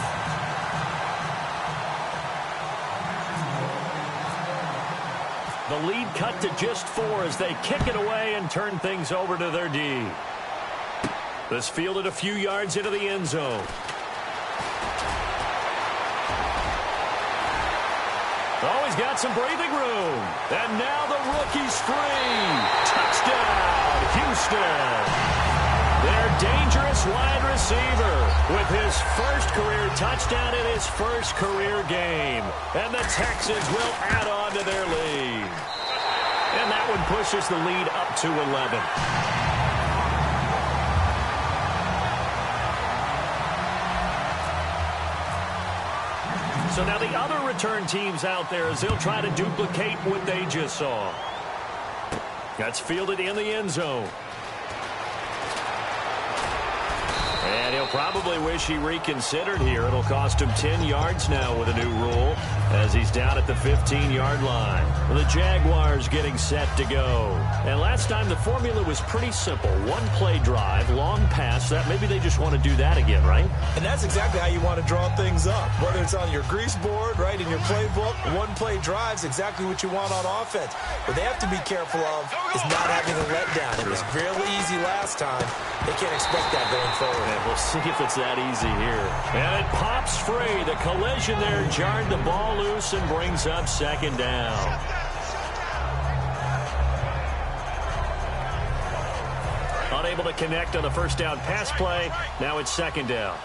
the lead cut to just 4 as they kick it away and turn things over to their D. This fielded a few yards into the end zone. Oh, he's got some breathing room. And now the rookie's free. Touchdown, Houston. Their dangerous wide receiver with his first career touchdown in his first career game. And the Texans will add on to their lead. And that one pushes the lead up to 11. So now the other return teams out there as they'll try to duplicate what they just saw. That's fielded in the end zone. And he'll probably wish he reconsidered here. It'll cost him 10 yards now with a new rule as he's down at the 15-yard line. The Jaguars getting set to go. And last time the formula was pretty simple. One-play drive, long pass. That maybe they just want to do that again, right? And that's exactly how you want to draw things up. Whether it's on your grease board, right, in your playbook, one-play drive's exactly what you want on offense. What they have to be careful of is not having a letdown. It was really easy last time. They can't expect that going forward. And we'll see if it's that easy here. And it pops free. The collision there jarred the ball loose and brings up second down. Unable to connect on the first down pass play. Now it's second down.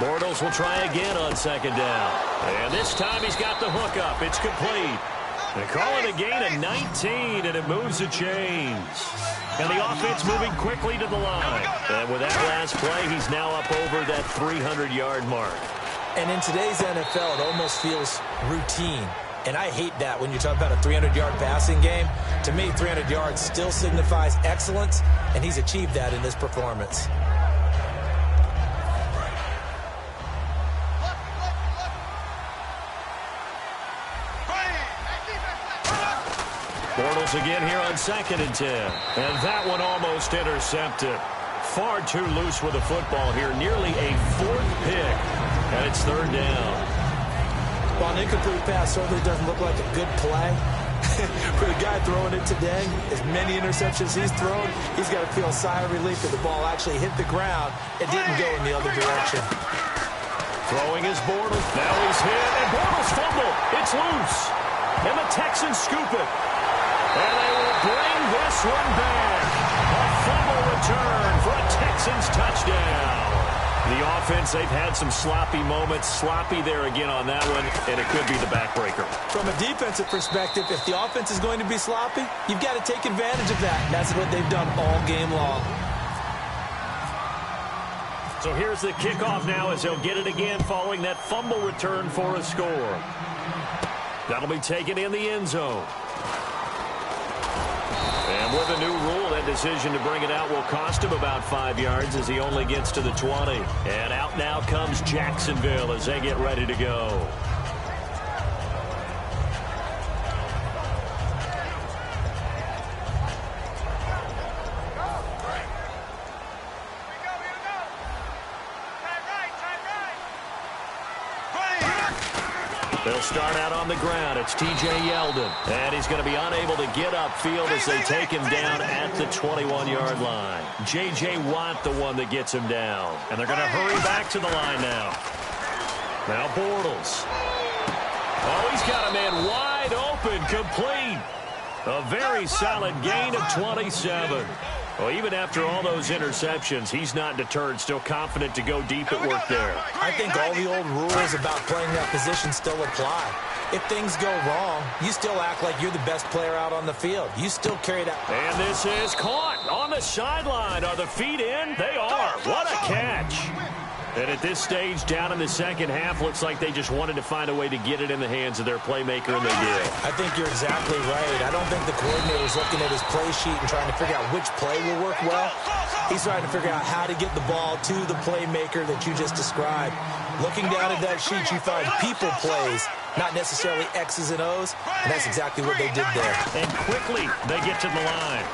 Bortles will try again on second down. And this time he's got the hook up. It's complete. They call it a gain of 19, and it moves the chains. And the offense moving quickly to the line. And with that last play, he's now up over that 300-yard mark. And in today's NFL, it almost feels routine. And I hate that when you talk about a 300-yard passing game. To me, 300 yards still signifies excellence, and he's achieved that in this performance. Bortles again here on 2nd and 10. And that one almost intercepted. Far too loose with the football here. Nearly a 4th pick. And it's 3rd down. While an incomplete pass certainly doesn't look like a good play, for the guy throwing it today, as many interceptions he's thrown, he's got to feel a sigh of relief that the ball actually hit the ground and didn't go in the other direction. Throwing is Bortles. Now he's hit, and Bortles fumble. It's loose. And the Texans scoop it. And they will bring this one back. A fumble return for a Texans touchdown. The offense, they've had some sloppy moments. Sloppy there again on that one, and it could be the backbreaker. From a defensive perspective, if the offense is going to be sloppy, you've got to take advantage of that. And that's what they've done all game long. So here's the kickoff now as they'll get it again following that fumble return for a score. That'll be taken in the end zone. And with a new rule, that decision to bring it out will cost him about 5 yards as he only gets to the 20. And out now comes Jacksonville as they get ready to go. They'll start out on the ground. It's T.J. Yeldon. And he's going to be unable to get upfield as they take him down at the 21-yard line. J.J. Watt, the one that gets him down. And they're going to hurry back to the line now. Now Bortles. Oh, he's got a man wide open, complete. A very solid gain of 27. Well, even after all those interceptions, he's not deterred, still confident to go deep at work there. I think all the old rules about playing that position still apply. If things go wrong, you still act like you're the best player out on the field. You still carry that. And this is caught on the sideline. Are the feet in? They are. What a catch. And at this stage, down in the second half, looks like they just wanted to find a way to get it in the hands of their playmaker, and they did. I think you're exactly right. I don't think the coordinator's looking at his play sheet and trying to figure out which play will work well. He's trying to figure out how to get the ball to the playmaker that you just described. Looking down at that sheet, you find people plays, not necessarily X's and O's, and that's exactly what they did there. And quickly, they get to the line.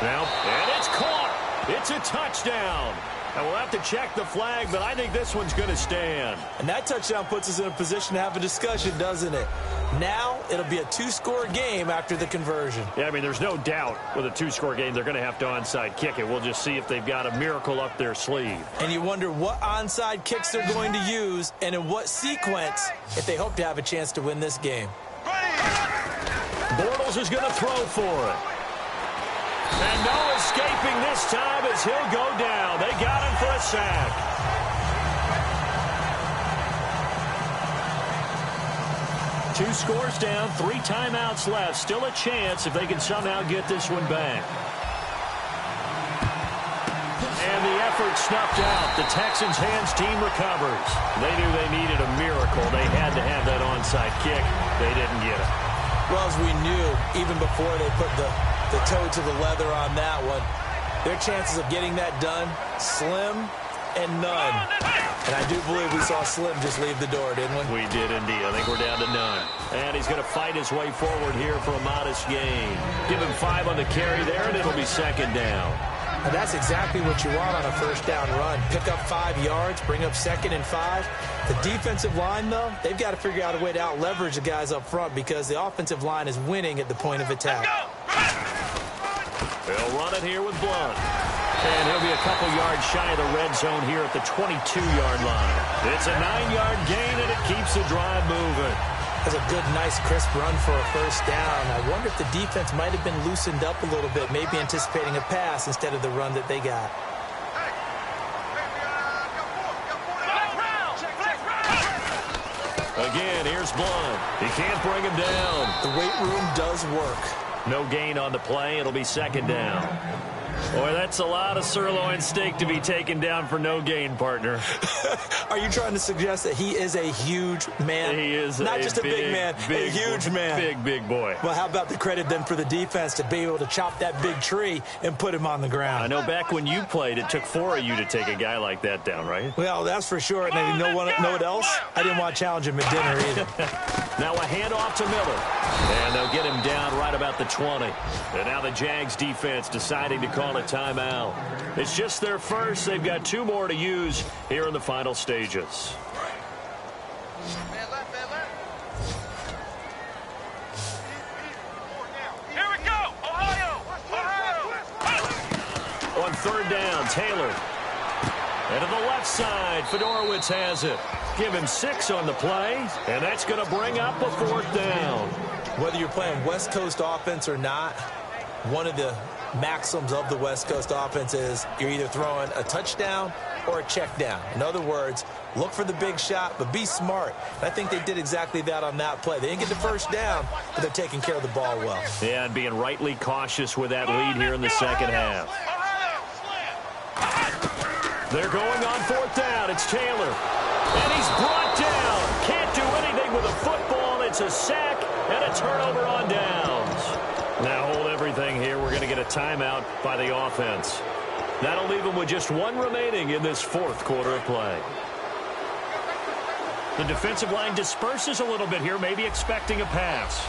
Now, and it's caught. It's a touchdown. And we'll have to check the flag, but I think this one's going to stand. And that touchdown puts us in a position to have a discussion, doesn't it? Now it'll be a two-score game after the conversion. Yeah, I mean, there's no doubt with a two-score game they're going to have to onside kick it. We'll just see if they've got a miracle up their sleeve. And you wonder what onside kicks they're going to use and in what sequence if they hope to have a chance to win this game. Bortles is going to throw for it. And no escaping this time as he'll go down. They got him for a sack. Two scores down, 3 timeouts left. Still a chance if they can somehow get this one back. And the effort snuffed out. The Texans' hands team recovers. They knew they needed a miracle. They had to have that onside kick. They didn't get it. Well, as we knew, even before they put the toe to the leather on that one, their chances of getting that done, slim and none. And I do believe we saw Slim just leave the door, didn't we? We did indeed. I think we're down to none. And he's going to fight his way forward here for a modest gain. Give him 5 on the carry there, and it'll be second down. And that's exactly what you want on a first down run. Pick up 5 yards, bring up 2nd and 5. The defensive line, though, they've got to figure out a way to out-leverage the guys up front because the offensive line is winning at the point of attack. They'll run it here with Blunt. And he'll be a couple yards shy of the red zone here at the 22-yard line. It's a 9-yard gain, and it keeps the drive moving. That's a good, nice, crisp run for a first down. I wonder if the defense might have been loosened up a little bit, maybe anticipating a pass instead of the run that they got. Again, here's Blunt. He can't bring him down. The weight room does work. No gain on the play. It'll be second down. Boy, that's a lot of sirloin steak to be taken down for no gain, partner. Are you trying to suggest that he is a huge man? He is not just a big man, big, a huge man. Big boy. Well, how about the credit then for the defense to be able to chop that big tree and put him on the ground? I know back when you played, it took 4 of you to take a guy like that down, right? Well, that's for sure. And then you know what else? I didn't want to challenge him at dinner either. Now a handoff to Miller. And they'll get him down right about the 20. And now the Jags defense deciding to call a timeout. It's just their first. They've got 2 more to use here in the final stages. Here we go, Ohio! On third down, Taylor. And to the left side, Fedorowicz has it. Give him 6 on the play, and that's going to bring up a 4th down. Whether you're playing West Coast offense or not, one of the maxims of the West Coast offense is you're either throwing a touchdown or a check down. In other words, look for the big shot, but be smart. And I think they did exactly that on that play. They didn't get the first down, but they're taking care of the ball well. Yeah, and being rightly cautious with that lead here in the second half. They're going on 4th down. It's Taylor. And he's brought down. Can't do anything with a football. It's a sack and a turnover on downs. Now hold everything here. We're going to get a timeout by the offense. That'll leave them with just 1 remaining in this 4th quarter of play. The defensive line disperses a little bit here, maybe expecting a pass.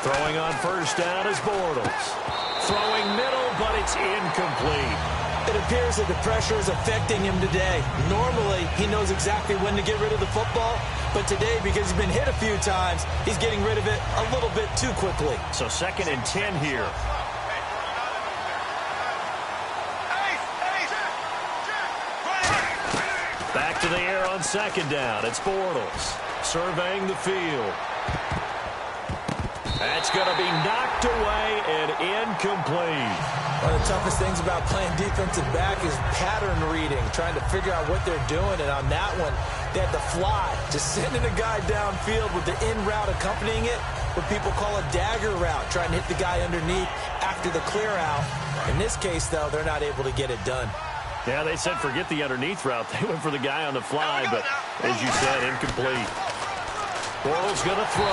Throwing on first down is Bortles. Throwing middle, but it's incomplete. It appears that the pressure is affecting him today. Normally, he knows exactly when to get rid of the football, but today, because he's been hit a few times, he's getting rid of it a little bit too quickly. So 2nd and 10 here. Back to the air on 2nd down. It's Bortles surveying the field. That's going to be knocked away and incomplete. One of the toughest things about playing defensive back is pattern reading, trying to figure out what they're doing. And on that one, they had to fly, just sending a guy downfield with the in route accompanying it, what people call a dagger route, trying to hit the guy underneath after the clear out. In this case, though, they're not able to get it done. Yeah, they said forget the underneath route. They went for the guy on the fly, but as you said, incomplete. Bortles going to throw.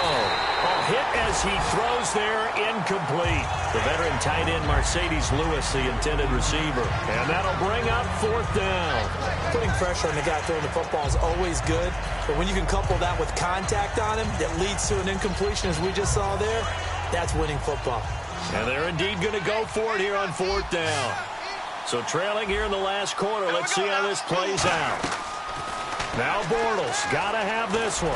A hit as he throws there, incomplete. The veteran tight end Mercedes Lewis, the intended receiver. And that'll bring up 4th down. Putting pressure on the guy throwing the football is always good, but when you can couple that with contact on him that leads to an incompletion, as we just saw there, that's winning football. And they're indeed going to go for it here on 4th down. So trailing here in the last quarter. Let's see how this plays out. Now Bortles got to have this one.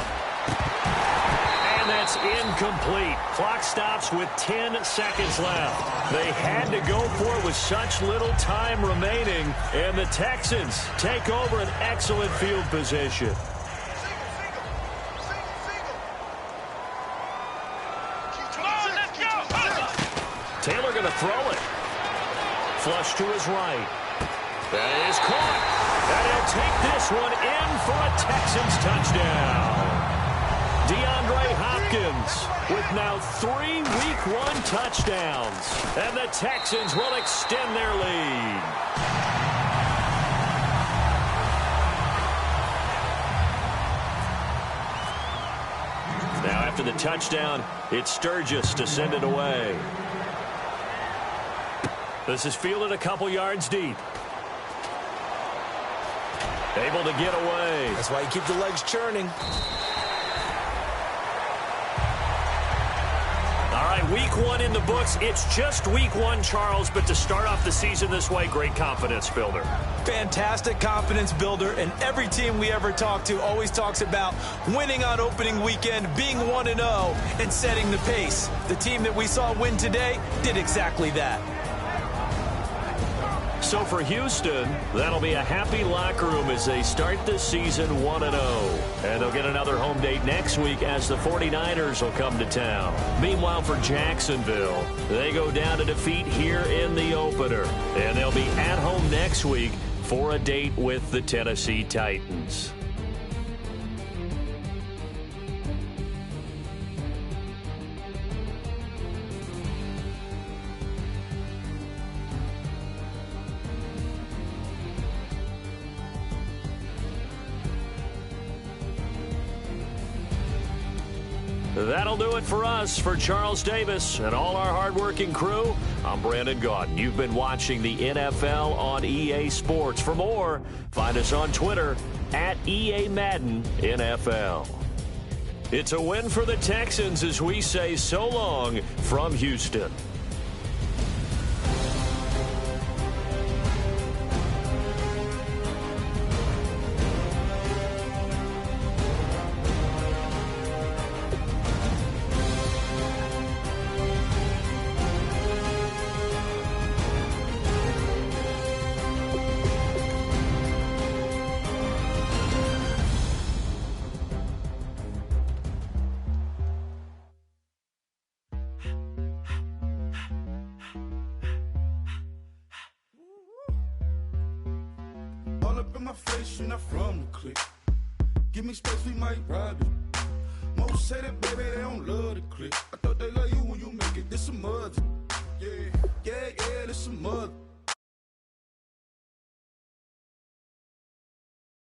And that's incomplete. Clock stops with 10 seconds left. They had to go for it with such little time remaining. And the Texans take over an excellent field position. Taylor going to throw it. Flush to his right. That is caught. And he'll take this one in for a Texans touchdown. DeAndre Hopkins with now 3 Week 1 touchdowns. And the Texans will extend their lead. Now after the touchdown, it's Sturgis to send it away. This is fielded a couple yards deep. Able to get away. That's why you keep the legs churning. All right, Week 1 in the books. It's just Week 1, Charles, but to start off the season this way, great confidence builder. Fantastic confidence builder, and every team we ever talk to always talks about winning on opening weekend, being 1-0, and setting the pace. The team that we saw win today did exactly that. So for Houston, that'll be a happy locker room as they start this season 1-0. And they'll get another home date next week as the 49ers will come to town. Meanwhile, for Jacksonville, they go down to defeat here in the opener. And they'll be at home next week for a date with the Tennessee Titans. That'll do it for us. For Charles Davis and all our hardworking crew, I'm Brandon Gaudin. You've been watching the NFL on EA Sports. For more, find us on Twitter at EA Madden NFL. It's a win for the Texans as we say so long from Houston. Up in my face, you're not from the clique. Give me space, we might ride it. Most say that, baby, they don't love the clique. I thought they love you when you make it. This some mud. Yeah, this some mud.